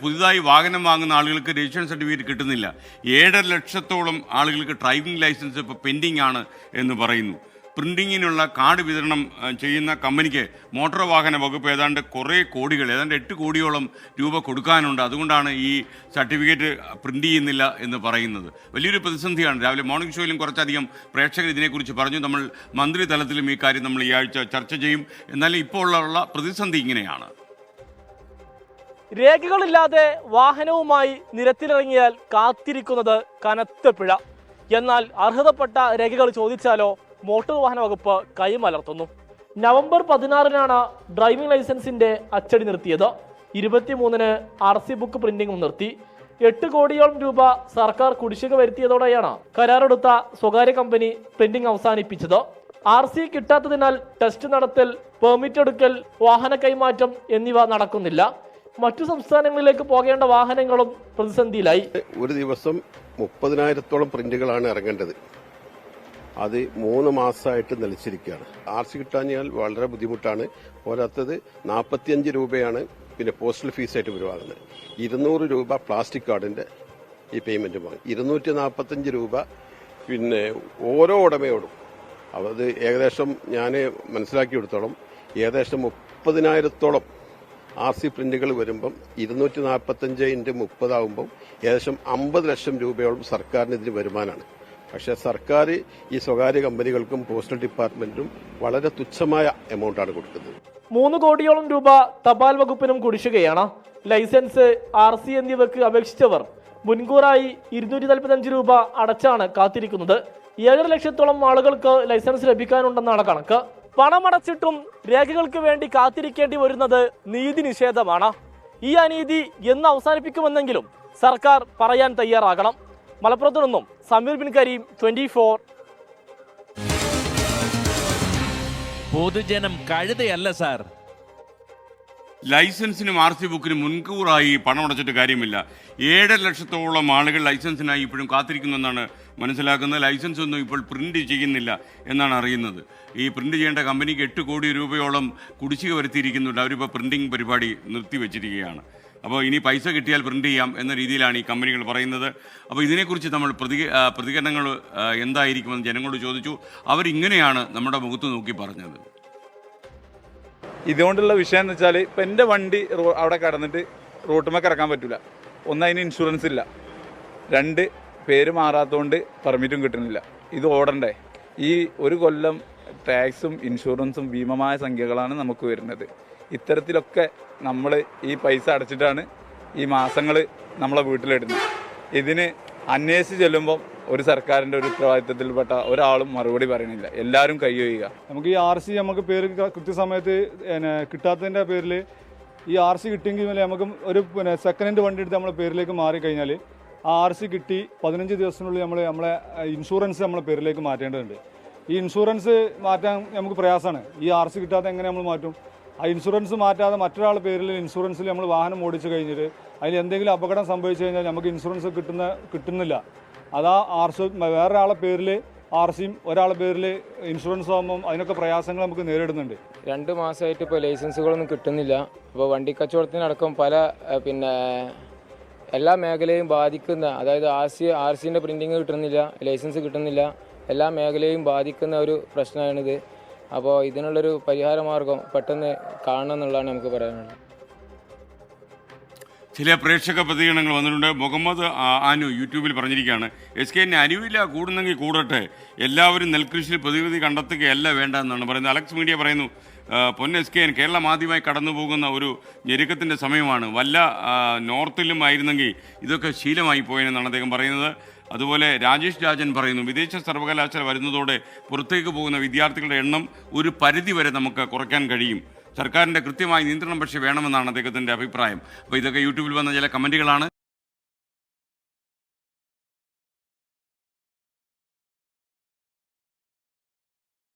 പുതുതായി വാഹനം വാങ്ങുന്ന ആളുകൾക്ക് രജിസ്ട്രേഷൻ സർട്ടിഫിക്കറ്റ് കിട്ടുന്നില്ല. 7.5 ലക്ഷത്തോളം ആളുകൾക്ക് ഡ്രൈവിംഗ് ലൈസൻസ് ഇപ്പോൾ പെൻഡിംഗ് ആണ് എന്ന് പറയുന്നു. പ്രിൻറ്റിങ്ങിനുള്ള കാർഡ് വിതരണം ചെയ്യുന്ന കമ്പനിക്ക് മോട്ടോർ വാഹന വകുപ്പ് ഏതാണ്ട് കുറേ കോടികൾ, ഏതാണ്ട് 8 കോടിയോളം രൂപ കൊടുക്കാനുണ്ട്. അതുകൊണ്ടാണ് ഈ സർട്ടിഫിക്കറ്റ് പ്രിൻ്റ് ചെയ്യുന്നില്ല എന്ന് പറയുന്നത്. വലിയൊരു പ്രതിസന്ധിയാണ്. രാവിലെ മോർണിംഗ് ഷോയിലും കുറച്ചധികം പ്രേക്ഷകർ ഇതിനെക്കുറിച്ച് പറഞ്ഞു. നമ്മൾ മന്ത്രി തലത്തിലും ഈ കാര്യം നമ്മൾ ഈ ആഴ്ച ചർച്ച ചെയ്യും. എന്നാലും ഇപ്പോൾ ഉള്ള പ്രതിസന്ധി ഇങ്ങനെയാണ്. രേഖകളില്ലാതെ വാഹനവുമായി നിരത്തിലിറങ്ങിയാൽ കാത്തിരിക്കുന്നത് കനത്ത പിഴ. എന്നാൽ അർഹതപ്പെട്ട രേഖകൾ ചോദിച്ചാലോ മോട്ടോർ വാഹന വകുപ്പ് കൈമലർത്തുന്നു. നവംബർ 16-നാണ് ഡ്രൈവിംഗ് ലൈസൻസിന്റെ അച്ചടി നിർത്തിയത്. 23-ന് RC ബുക്ക് പ്രിന്റിംഗും നിർത്തി. 8 കോടിയോളം രൂപ സർക്കാർ കുടിശ്ശിക വരുത്തിയതോടെയാണ് കരാറെടുത്ത സ്വകാര്യ കമ്പനി പ്രിന്റിംഗ് അവസാനിപ്പിച്ചത്. RC കിട്ടാത്തതിനാൽ ടെസ്റ്റ് നടത്തൽ, പെർമിറ്റ് എടുക്കൽ, വാഹന കൈമാറ്റം എന്നിവ നടക്കുന്നില്ല. മറ്റു സംസ്ഥാനങ്ങളിലേക്ക് പോകേണ്ട വാഹനങ്ങളും പ്രതിസന്ധിയിലായി. ഒരു ദിവസം 30,000-ഓളം പ്രിന്റുകളാണ് ഇറങ്ങേണ്ടത്. അത് 3 മാസമായിട്ട് നിലച്ചിരിക്കുകയാണ്. RC കിട്ടാഞ്ഞാൽ വളരെ ബുദ്ധിമുട്ടാണ്. പോരാത്തത് 45 രൂപയാണ് പിന്നെ പോസ്റ്റൽ ഫീസായിട്ട് വരുവാകുന്നത്. 200 രൂപ പ്ലാസ്റ്റിക് കാർഡിന്റെ ഈ പേയ്മെന്റ് വാങ്ങും. 245 രൂപ പിന്നെ ഓരോ ഉടമയോടും. അത് ഏകദേശം ഞാൻ മനസ്സിലാക്കിയെടുത്തോളം ഏകദേശം 30,000-ഓളം RC പ്രിന്റുകൾ വരുമ്പം 245 × 30 ആകുമ്പം ഏകദേശം 50 ലക്ഷം രൂപയോളം സർക്കാരിന് ഇതിന് വരുമാനമാണ്. പക്ഷേ സർക്കാർ ഈ സ്വകാര്യ കമ്പനികൾക്കും പോസ്റ്റൽ ഡിപ്പാർട്ട്മെന്റിനും വളരെ തുച്ഛമായ എമൗണ്ടാണ് കൊടുക്കുന്നത്. 3 കോടിയോളം രൂപ തപാൽ വകുപ്പിനും കുടിശ്ശികയാണ്. ലൈസൻസ്, RC എന്നിവയ്ക്ക് അപേക്ഷിച്ചവർ മുൻകൂറായി 245 രൂപ അടച്ചാണ് കാത്തിരിക്കുന്നത്. 7 ലക്ഷത്തോളം ആളുകൾക്ക് ലൈസൻസ് ലഭിക്കാനുണ്ടെന്നാണ് കണക്ക്. പണമടച്ചിട്ടും രേഖകൾക്ക് വേണ്ടി കാത്തിരിക്കേണ്ടി വരുന്നത് നീതി നിഷേധമാണ്. ഈ അനീതി എന്ന് അവസാനിപ്പിക്കുമെന്നെങ്കിലും സർക്കാർ പറയാൻ തയ്യാറാകണം. മലപ്പുറത്തു നിന്നും സമീർ ബിൻ കരീം, 24. പൊതുജനം കഴുതയല്ല സാർ. ലൈസൻസിനും RC ബുക്കിനും മുൻകൂറായി പണം അടച്ചിട്ട് കാര്യമില്ല. 7 ലക്ഷത്തോളം ആളുകൾ ലൈസൻസിനായി ഇപ്പോഴും കാത്തിരിക്കുന്നെന്നാണ് മനസ്സിലാക്കുന്നത്. ലൈസൻസ് ഒന്നും ഇപ്പോൾ പ്രിന്റ് ചെയ്യുന്നില്ല എന്നാണ് അറിയുന്നത്. ഈ പ്രിന്റ് ചെയ്യേണ്ട കമ്പനിക്ക് 8 കോടി രൂപയോളം കുടിശ്ശിക വരുത്തിയിരിക്കുന്നുണ്ട്. അവരിപ്പോൾ പ്രിന്റിംഗ് പരിപാടി നിർത്തിവെച്ചിരിക്കുകയാണ്. അപ്പോൾ ഇനി പൈസ കിട്ടിയാൽ പ്രിന്റ് ചെയ്യാം എന്ന രീതിയിലാണ് ഈ കമ്പനികൾ പറയുന്നത്. അപ്പോൾ ഇതിനെക്കുറിച്ച് നമ്മൾ പ്രതികരണങ്ങൾ എന്തായിരിക്കുമെന്ന് ജനങ്ങളോട് ചോദിച്ചു. അവരിങ്ങനെയാണ് നമ്മുടെ മുഖത്ത് നോക്കി പറഞ്ഞത്. ഇതുകൊണ്ടുള്ള വിഷയം എന്ന് വെച്ചാൽ ഇപ്പം എൻ്റെ വണ്ടി അവിടെ കടന്നിട്ട് റൂട്ടുമൊക്കെ ഇറക്കാൻ പറ്റില്ല. ഒന്ന്, അതിന് ഇൻഷുറൻസ് ഇല്ല. 2, പേര് മാറാത്തതുകൊണ്ട് പെർമിറ്റും കിട്ടുന്നില്ല. ഇത് ഓടണ്ടേ? ഈ ഒരു കൊല്ലം ടാക്സും ഇൻഷുറൻസും ഭീമമായ സംഖ്യകളാണ് നമുക്ക് വരുന്നത്. ഇത്തരത്തിലൊക്കെ നമ്മൾ ഈ പൈസ അടച്ചിട്ടാണ് ഈ മാസങ്ങൾ നമ്മളെ വീട്ടിലിടുന്നത്. ഇതിന് അന്വേഷിച്ച് ചെല്ലുമ്പം ഒരു സർക്കാരിൻ്റെ ഒരു ഉത്തരവാദിത്തത്തിൽപ്പെട്ട ഒരാളും മറുപടി പറയണില്ല. എല്ലാവരും കൈയൊയ്യുക. നമുക്ക് ഈ RC നമുക്ക് പേര് കൃത്യസമയത്ത് കിട്ടാത്തതിൻ്റെ പേരിൽ ഈ RC കിട്ടിയെങ്കിൽ നമുക്ക് ഒരു സെക്കൻഡ് ഹാൻഡ് വണ്ടി എടുത്ത് നമ്മളെ പേരിലേക്ക് മാറിക്കഴിഞ്ഞാൽ ആ RC കിട്ടി 15 ദിവസത്തിനുള്ളിൽ നമ്മളെ ഇൻഷുറൻസ് നമ്മളെ പേരിലേക്ക് മാറ്റേണ്ടതുണ്ട്. ഈ ഇൻഷുറൻസ് മാറ്റാൻ നമുക്ക് പ്രയാസമാണ്. ഈ RC കിട്ടാതെ എങ്ങനെ നമ്മൾ മാറ്റും? ആ ഇൻഷുറൻസ് മാറ്റാതെ മറ്റൊരാളുടെ പേരിൽ ഇൻഷുറൻസിൽ നമ്മൾ വാഹനം ഓടിച്ചു കഴിഞ്ഞിട്ട് അതിൽ എന്തെങ്കിലും അപകടം സംഭവിച്ചു കഴിഞ്ഞാൽ നമുക്ക് ഇൻഷുറൻസ് കിട്ടുന്നില്ല. അതാ വേറൊരാളെ പേരിൽ RCയും ഒരാളുടെ പേരിൽ ഇൻഷുറൻസ് ആകുമ്പം അതിനൊക്കെ പ്രയാസങ്ങൾ നമുക്ക് നേരിടുന്നുണ്ട്. 2 മാസമായിട്ട് ഇപ്പോൾ ലൈസൻസുകളൊന്നും കിട്ടുന്നില്ല. അപ്പോൾ വണ്ടി കച്ചവടത്തിനടക്കം പല എല്ലാ മേഖലയും ബാധിക്കുന്ന, അതായത് RCൻ്റെ പ്രിൻറ്റിങ് കിട്ടുന്നില്ല, ലൈസൻസ് കിട്ടുന്നില്ല, എല്ലാ മേഖലയും ബാധിക്കുന്ന ഒരു പ്രശ്നമാണിത്. അപ്പോൾ ഇതിനുള്ളൊരു പരിഹാര മാർഗം പെട്ടെന്ന് കാണണം എന്നുള്ളതാണ് നമുക്ക് പറയാനുള്ളത്. ചില പ്രേക്ഷക പ്രതികരണങ്ങൾ വന്നിട്ടുണ്ട്. മുഹമ്മദ് അനു യൂട്യൂബിൽ പറഞ്ഞിരിക്കുകയാണ്, SKN അരിവില്ല, കൂടുന്നെങ്കിൽ കൂടട്ടെ, എല്ലാവരും നെൽകൃഷിയിൽ പ്രതിവിധി കണ്ടെത്തുകയല്ല വേണ്ട എന്നാണ് പറയുന്നത്. അലക്സ് മീഡിയ പറയുന്നു, പൊന്ന് SKN കേരളം ആദ്യമായി കടന്നു പോകുന്ന ഒരു ഞെരുക്കത്തിൻ്റെ സമയമാണ്. വല്ല നോർത്തിലും ആയിരുന്നെങ്കിൽ ഇതൊക്കെ ശീലമായി പോയെന്നാണ് അദ്ദേഹം പറയുന്നത്. അതുപോലെ രാജേഷ് രാജൻ പറയുന്നു, വിദേശ സർവകലാശാല വരുന്നതോടെ പുറത്തേക്ക് പോകുന്ന വിദ്യാർത്ഥികളുടെ എണ്ണം ഒരു പരിധി വരെ നമുക്ക് കുറയ്ക്കാൻ കഴിയും. സർക്കാരിൻ്റെ കൃത്യമായ നിയന്ത്രണം പക്ഷേ വേണമെന്നാണ് അദ്ദേഹത്തിൻ്റെ അഭിപ്രായം. അപ്പോൾ ഇതൊക്കെ യൂട്യൂബിൽ വന്ന ചില കമൻറ്റുകളാണ്.